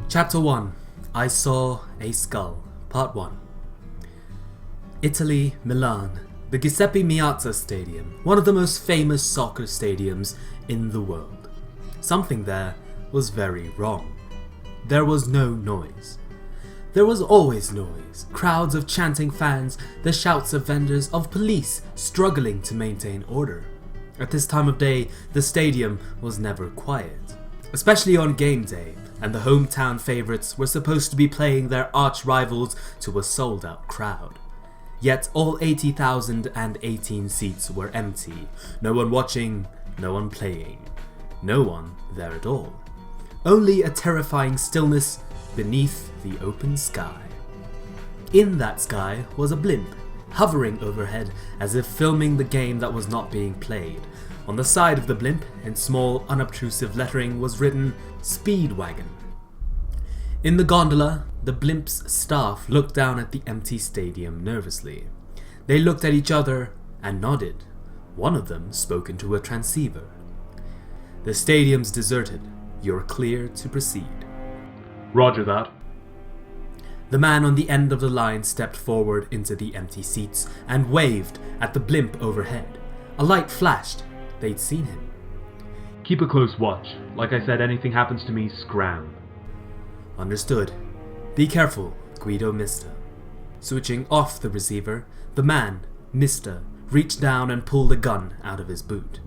Chapter 1. I Saw a Skull. Part 1. Italy, Milan. The Giuseppe Meazza Stadium, one of the most famous soccer stadiums in the world. Something there was very wrong. There was no noise. There was always noise. Crowds of chanting fans, the shouts of vendors, of police struggling to maintain order. At this time of day, the stadium was never quiet. Especially on game day, and the hometown favourites were supposed to be playing their arch rivals to a sold-out crowd. Yet all 80,018 seats were empty. No one watching, no one playing. No one there at all. Only a terrifying stillness beneath the open sky. In that sky was a blimp, hovering overhead as if filming the game that was not being played. On the side of the blimp, in small, unobtrusive lettering, was written, Speedwagon. In the gondola, the blimp's staff looked down at the empty stadium nervously. They looked at each other and nodded. One of them spoke into a transceiver. The stadium's deserted. You're clear to proceed. Roger that. The man on the end of the line stepped forward into the empty seats and waved at the blimp overhead. A light flashed. They'd seen him. Keep a close watch. Like I said, anything happens to me, scram. Understood. Be careful, Guido Mista. Switching off the receiver, the man, Mista, reached down and pulled a gun out of his boot.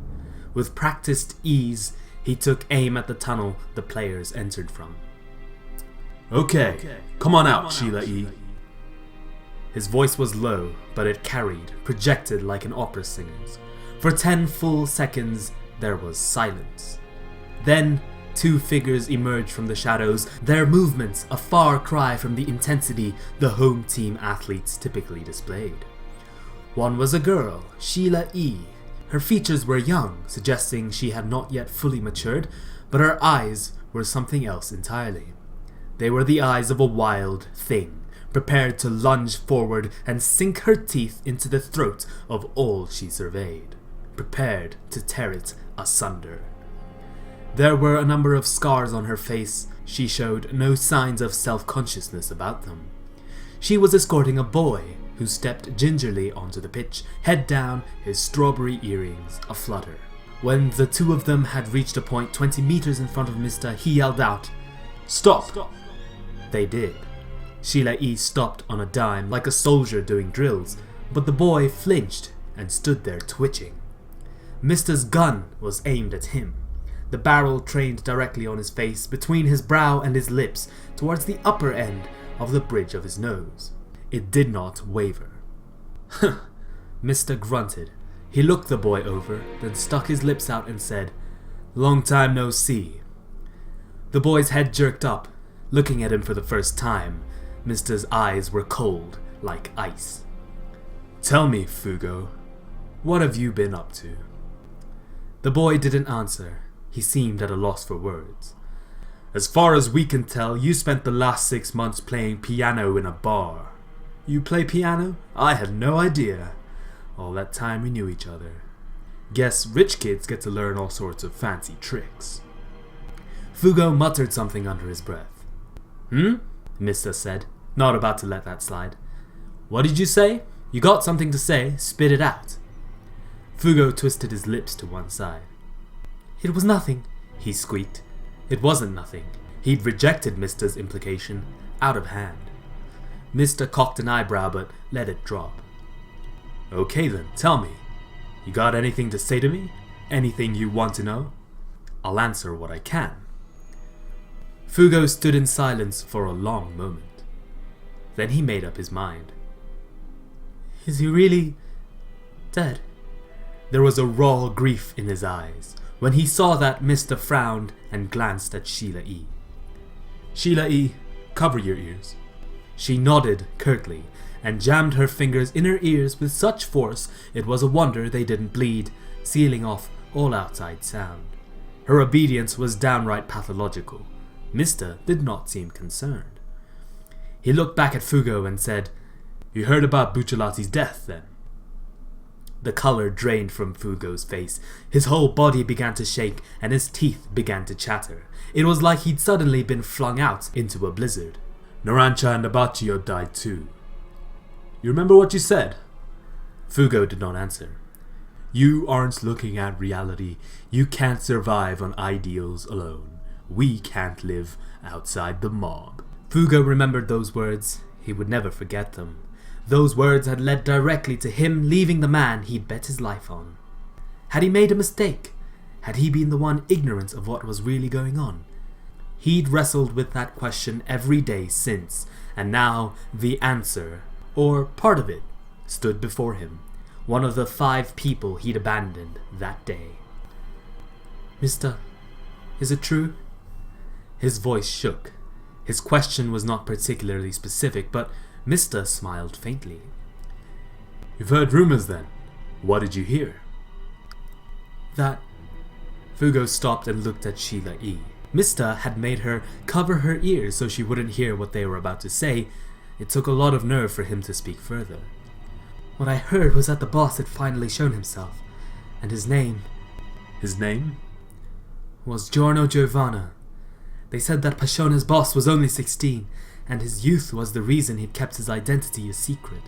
With practiced ease, he took aim at the tunnel the players entered from. Okay, come on out, Sheila E. His voice was low, but it carried, projected like an opera singer's. For 10 full seconds, there was silence. Then, two figures emerged from the shadows, their movements a far cry from the intensity the home team athletes typically displayed. One was a girl, Sheila E. Her features were young, suggesting she had not yet fully matured, but her eyes were something else entirely. They were the eyes of a wild thing, prepared to lunge forward and sink her teeth into the throat of all she surveyed, prepared to tear it asunder. There were a number of scars on her face. She showed no signs of self-consciousness about them. She was escorting a boy who stepped gingerly onto the pitch, head down, his strawberry earrings aflutter. When the two of them had reached a point 20 meters in front of Mista, he yelled out, "Stop!" They did. Sheila E. stopped on a dime like a soldier doing drills, but the boy flinched and stood there twitching. Mista's gun was aimed at him. The barrel trained directly on his face, between his brow and his lips, towards the upper end of the bridge of his nose. It did not waver. "Huh," Mista grunted. He looked the boy over, then stuck his lips out and said, "Long time no see." The boy's head jerked up, looking at him for the first time. Mista's eyes were cold, like ice. "Tell me, Fugo, what have you been up to?" The boy didn't answer. He seemed at a loss for words. "As far as we can tell, you spent the last 6 months playing piano in a bar." "You play piano? I had no idea. All that time we knew each other. Guess rich kids get to learn all sorts of fancy tricks." Fugo muttered something under his breath. Mista said, not about to let that slide. "What did you say? You got something to say, spit it out." Fugo twisted his lips to one side. "It was nothing," he squeaked. It wasn't nothing. He'd rejected Mista's implication, out of hand. Mista cocked an eyebrow but let it drop. "Okay then, tell me. You got anything to say to me? Anything you want to know? I'll answer what I can." Fugo stood in silence for a long moment. Then he made up his mind. "Is he really dead?" There was a raw grief in his eyes. When he saw that, Mista frowned and glanced at Sheila E. "Sheila E, cover your ears." She nodded curtly and jammed her fingers in her ears with such force it was a wonder they didn't bleed, sealing off all outside sound. Her obedience was downright pathological. Mista did not seem concerned. He looked back at Fugo and said, "You heard about Bucciolati's death, then?" The color drained from Fugo's face. His whole body began to shake and his teeth began to chatter. It was like he'd suddenly been flung out into a blizzard. Narancha and Abachio died too. You remember what you said? Fugo did not answer. You aren't looking at reality. You can't survive on ideals alone. We can't live outside the mob. Fugo remembered those words. He would never forget them. Those words had led directly to him leaving the man he'd bet his life on. Had he made a mistake? Had he been the one ignorant of what was really going on? He'd wrestled with that question every day since, and now the answer, or part of it, stood before him. One of the 5 people he'd abandoned that day. Mister, is it true? His voice shook. His question was not particularly specific, but Mister smiled faintly. You've heard rumors then. What did you hear? That... Fugo stopped and looked at Sheila E. Mister had made her cover her ears so she wouldn't hear what they were about to say. It took a lot of nerve for him to speak further. What I heard was that the boss had finally shown himself, and his name... His name? Was Giorno Giovanna. They said that Passione's boss was only 16, and his youth was the reason he'd kept his identity a secret.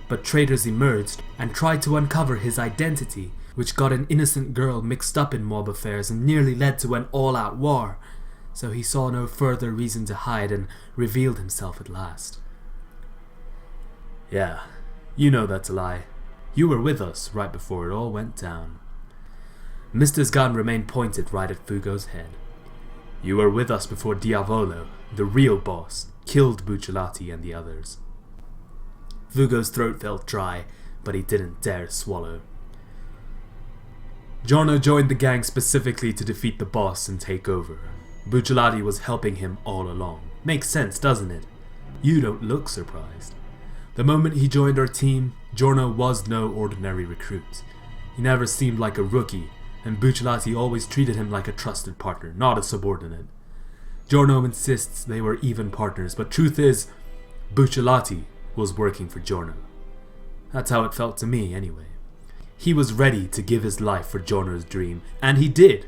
But traitors emerged and tried to uncover his identity, which got an innocent girl mixed up in mob affairs and nearly led to an all-out war. So he saw no further reason to hide and revealed himself at last. Yeah, you know that's a lie. You were with us right before it all went down. Mister's gun remained pointed right at Fugo's head. You were with us before Diavolo, the real boss, killed Bucciolati and the others. Fugo's throat felt dry, but he didn't dare swallow. Giorno joined the gang specifically to defeat the boss and take over. Bucciolati was helping him all along. Makes sense, doesn't it? You don't look surprised. The moment he joined our team, Giorno was no ordinary recruit. He never seemed like a rookie, and Bucciolati always treated him like a trusted partner, not a subordinate. Giorno insists they were even partners, but truth is, Bucciolati was working for Giorno. That's how it felt to me, anyway. He was ready to give his life for Giorno's dream, and he did.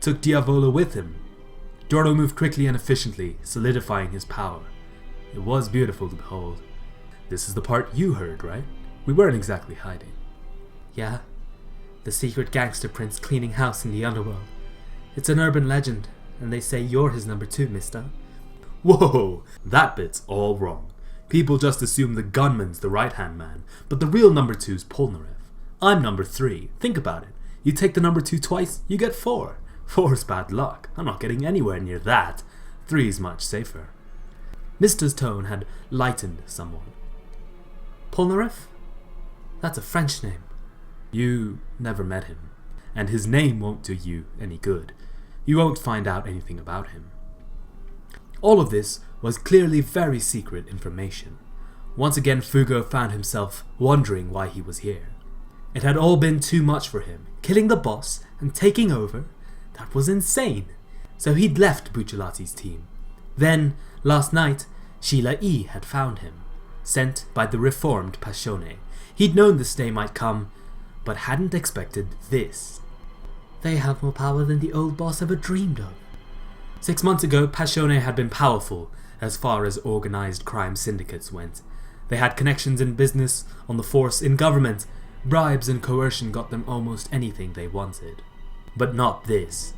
Took Diavolo with him. Giorno moved quickly and efficiently, solidifying his power. It was beautiful to behold. This is the part you heard, right? We weren't exactly hiding. Yeah, the secret gangster prince cleaning house in the underworld. It's an urban legend, and they say you're his number 2, mister. Whoa, that bit's all wrong. People just assume the gunman's the right-hand man, but the real number 2's Polnareff. I'm number 3. Think about it. You take the number 2 twice, you get 4. 4's bad luck. I'm not getting anywhere near that. 3's much safer. Mister's tone had lightened somewhat. Polnareff? That's a French name. You never met him, and his name won't do you any good. You won't find out anything about him. All of this was clearly very secret information. Once again, Fugo found himself wondering why he was here. It had all been too much for him. Killing the boss and taking over, that was insane. So he'd left Bucciolati's team. Then, last night, Sheila E. had found him, sent by the reformed Passione. He'd known this day might come, but hadn't expected this. They have more power than the old boss ever dreamed of. 6 months ago, Passione had been powerful as far as organized crime syndicates went. They had connections in business, on the force, in government. Bribes and coercion got them almost anything they wanted. But not this.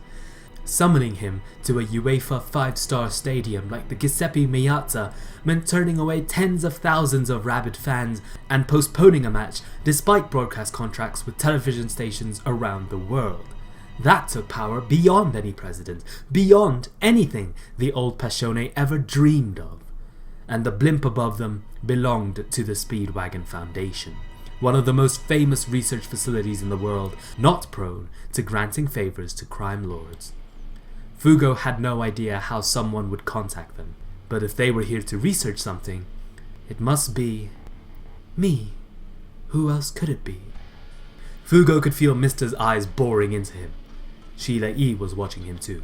Summoning him to a UEFA 5-star stadium like the Giuseppe Meazza meant turning away tens of thousands of rabid fans and postponing a match despite broadcast contracts with television stations around the world. That took power beyond any president, beyond anything the old Passione ever dreamed of. And the blimp above them belonged to the Speedwagon Foundation, one of the most famous research facilities in the world, not prone to granting favors to crime lords. Fugo had no idea how someone would contact them, but if they were here to research something, it must be me. Who else could it be? Fugo could feel Mister's eyes boring into him. Sheila E. was watching him too.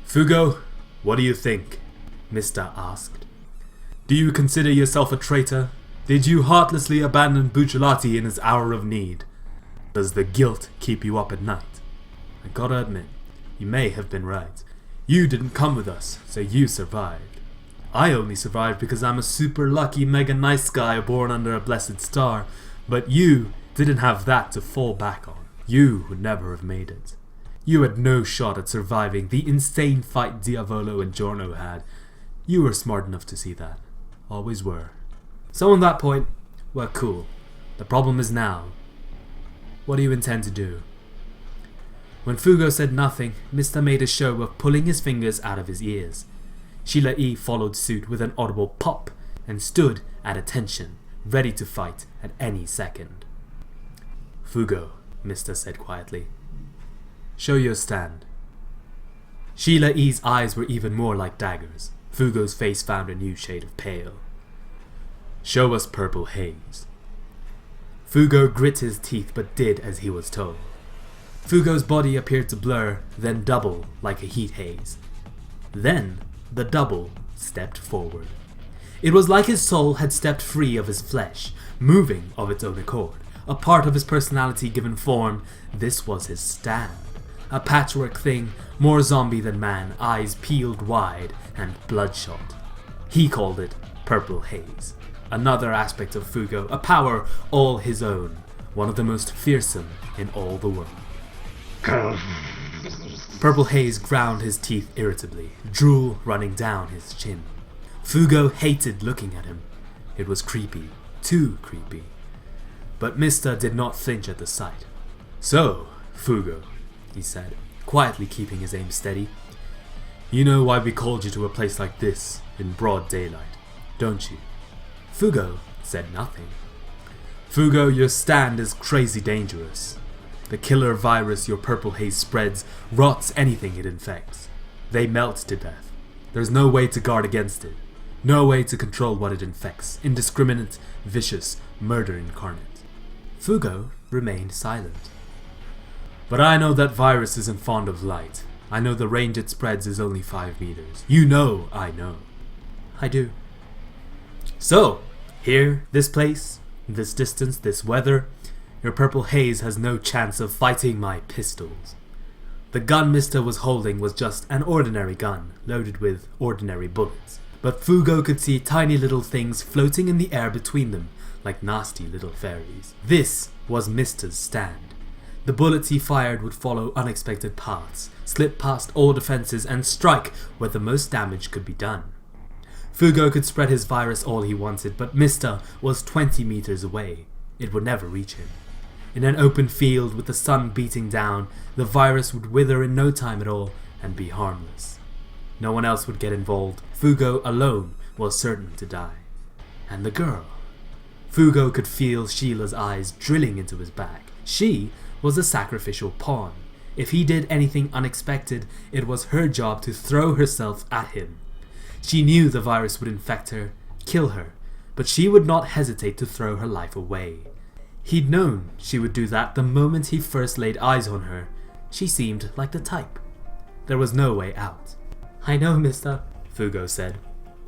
Fugo, what do you think? Mister asked. Do you consider yourself a traitor? Did you heartlessly abandon Bucciolati in his hour of need? Does the guilt keep you up at night? I gotta admit, you may have been right. You didn't come with us, so you survived. I only survived because I'm a super lucky mega nice guy born under a blessed star, but you didn't have that to fall back on. You would never have made it. You had no shot at surviving the insane fight Diavolo and Giorno had. You were smart enough to see that. Always were. So on that point, we're cool. The problem is now. What do you intend to do? When Fugo said nothing, Mr. made a show of pulling his fingers out of his ears. Sheila E. followed suit with an audible pop and stood at attention, ready to fight at any second. Fugo, Mr. said quietly. Show your stand. Sheila E.'s eyes were even more like daggers. Fugo's face found a new shade of pale. Show us Purple Haze. Fugo grit his teeth but did as he was told. Fugo's body appeared to blur, then double like a heat haze. Then the double stepped forward. It was like his soul had stepped free of his flesh, moving of its own accord. A part of his personality given form, this was his stand. A patchwork thing, more zombie than man, eyes peeled wide and bloodshot. He called it Purple Haze. Another aspect of Fugo, a power all his own, one of the most fearsome in all the world. Purple Haze ground his teeth irritably, drool running down his chin. Fugo hated looking at him. It was creepy, too creepy. But Mr. did not flinch at the sight. So, Fugo, he said, quietly keeping his aim steady. You know why we called you to a place like this, in broad daylight, don't you? Fugo said nothing. Fugo, your stand is crazy dangerous. The killer virus your Purple Haze spreads rots anything it infects. They melt to death. There's no way to guard against it. No way to control what it infects. Indiscriminate, vicious, murder incarnate. Fugo remained silent. But I know that virus isn't fond of light. I know the range it spreads is only 5 meters. You know I know. I do. So, here, this place, this distance, this weather, your Purple Haze has no chance of fighting my pistols. The gun Mr. was holding was just an ordinary gun, loaded with ordinary bullets. But Fugo could see tiny little things floating in the air between them, like nasty little fairies. This was Mr.'s stand. The bullets he fired would follow unexpected paths, slip past all defenses, and strike where the most damage could be done. Fugo could spread his virus all he wanted, but Mr. was 20 meters away. It would never reach him. In an open field with the sun beating down, the virus would wither in no time at all and be harmless. No one else would get involved. Fugo alone was certain to die. And the girl. Fugo could feel Sheila's eyes drilling into his back. She was a sacrificial pawn. If he did anything unexpected, it was her job to throw herself at him. She knew the virus would infect her, kill her, but she would not hesitate to throw her life away. He'd known she would do that the moment he first laid eyes on her. She seemed like the type. There was no way out. I know, mister, Fugo said.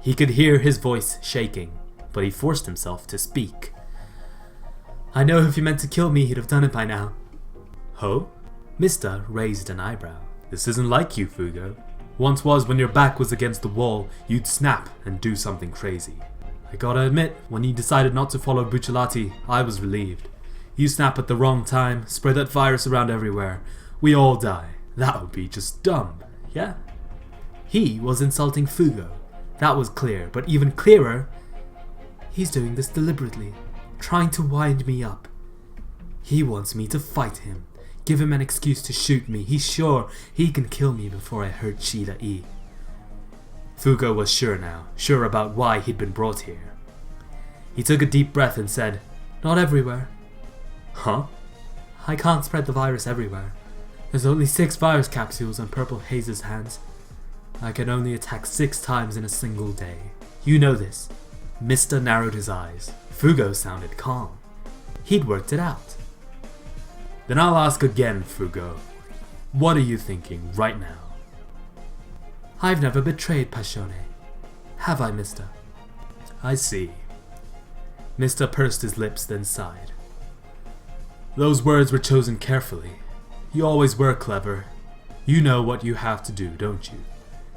He could hear his voice shaking, but he forced himself to speak. I know if he meant to kill me, he'd have done it by now. Ho? Mister raised an eyebrow. This isn't like you, Fugo. Once was when your back was against the wall, you'd snap and do something crazy. I gotta admit, when you decided not to follow Bucciolati, I was relieved. You snap at the wrong time, spread that virus around everywhere. We all die. That would be just dumb, yeah? He was insulting Fugo. That was clear, but even clearer, he's doing this deliberately, trying to wind me up. He wants me to fight him. Give him an excuse to shoot me. He's sure he can kill me before I hurt Sheila E. Fugo was sure now, sure about why he'd been brought here. He took a deep breath and said, Not everywhere. Huh? I can't spread the virus everywhere. There's only 6 virus capsules on Purple Haze's hands. I can only attack 6 times in a single day. You know this. Mr. narrowed his eyes. Fugo sounded calm. He'd worked it out. Then I'll ask again, Fugo. What are you thinking right now? I've never betrayed Passione. Have I, mister? I see. Mr. pursed his lips, then sighed. Those words were chosen carefully. You always were clever. You know what you have to do, don't you?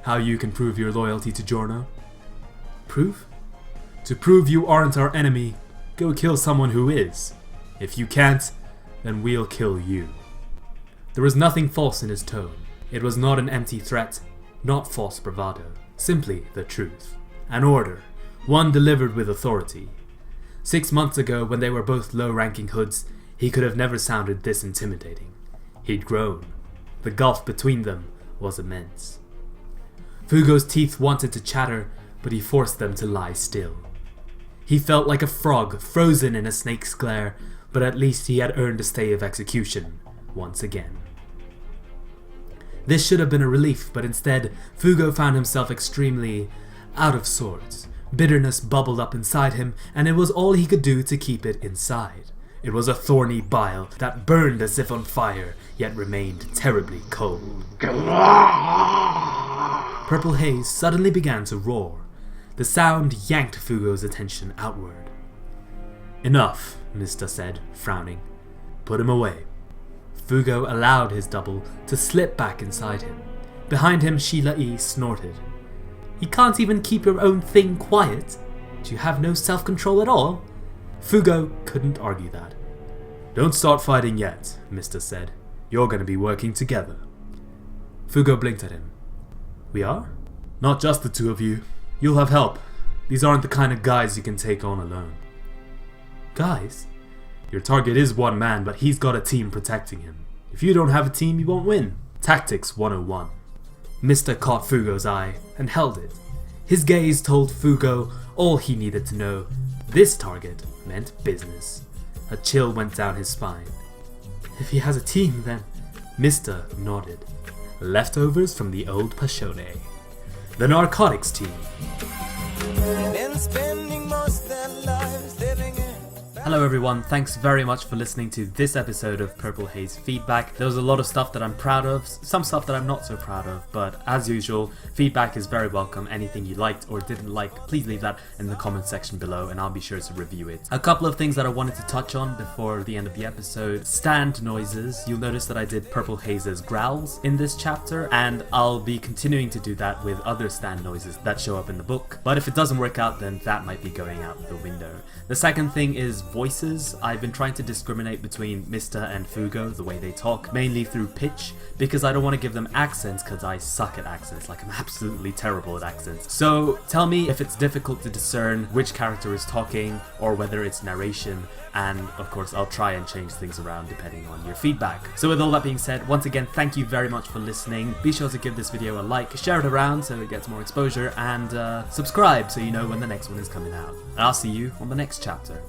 How you can prove your loyalty to Giorno? Prove? To prove you aren't our enemy, go kill someone who is. If you can't, then we'll kill you. There was nothing false in his tone. It was not an empty threat, not false bravado. Simply the truth. An order. One delivered with authority. 6 months ago, when they were both low-ranking hoods, he could have never sounded this intimidating. He'd grown. The gulf between them was immense. Fugo's teeth wanted to chatter, but he forced them to lie still. He felt like a frog frozen in a snake's glare, but at least he had earned a stay of execution once again. This should have been a relief, but instead, Fugo found himself extremely out of sorts. Bitterness bubbled up inside him, and it was all he could do to keep it inside. It was a thorny bile that burned as if on fire, yet remained terribly cold. Purple Haze suddenly began to roar. The sound yanked Fugo's attention outward. Enough, Mista said, frowning. Put him away. Fugo allowed his double to slip back inside him. Behind him, Sheila E. snorted. You can't even keep your own thing quiet. Do you have no self-control at all? Fugo couldn't argue that. Don't start fighting yet, Mista said. You're going to be working together. Fugo blinked at him. We are? Not just the two of you. You'll have help. These aren't the kind of guys you can take on alone. Guys? Your target is one man, but he's got a team protecting him. If you don't have a team, you won't win. Tactics 101. Mista caught Fugo's eye and held it. His gaze told Fugo all he needed to know. This target meant business. A chill went down his spine. If he has a team, then... Mista nodded. Leftovers from the old Pashone. The narcotics team. Hello everyone, thanks very much for listening to this episode of Purple Haze Feedback. There was a lot of stuff that I'm proud of, some stuff that I'm not so proud of, but as usual, feedback is very welcome. Anything you liked or didn't like, please leave that in the comment section below and I'll be sure to review it. A couple of things that I wanted to touch on before the end of the episode. Stand noises. You'll notice that I did Purple Haze's growls in this chapter, and I'll be continuing to do that with other stand noises that show up in the book. But if it doesn't work out, then that might be going out the window. The second thing is voices. I've been trying to discriminate between Mista and Fugo, the way they talk, mainly through pitch, because I don't want to give them accents because I suck at accents, like I'm absolutely terrible at accents. So tell me if it's difficult to discern which character is talking or whether it's narration, and of course I'll try and change things around depending on your feedback. So with all that being said, once again, thank you very much for listening. Be sure to give this video a like, share it around so it gets more exposure, and subscribe so you know when the next one is coming out. And I'll see you on the next chapter.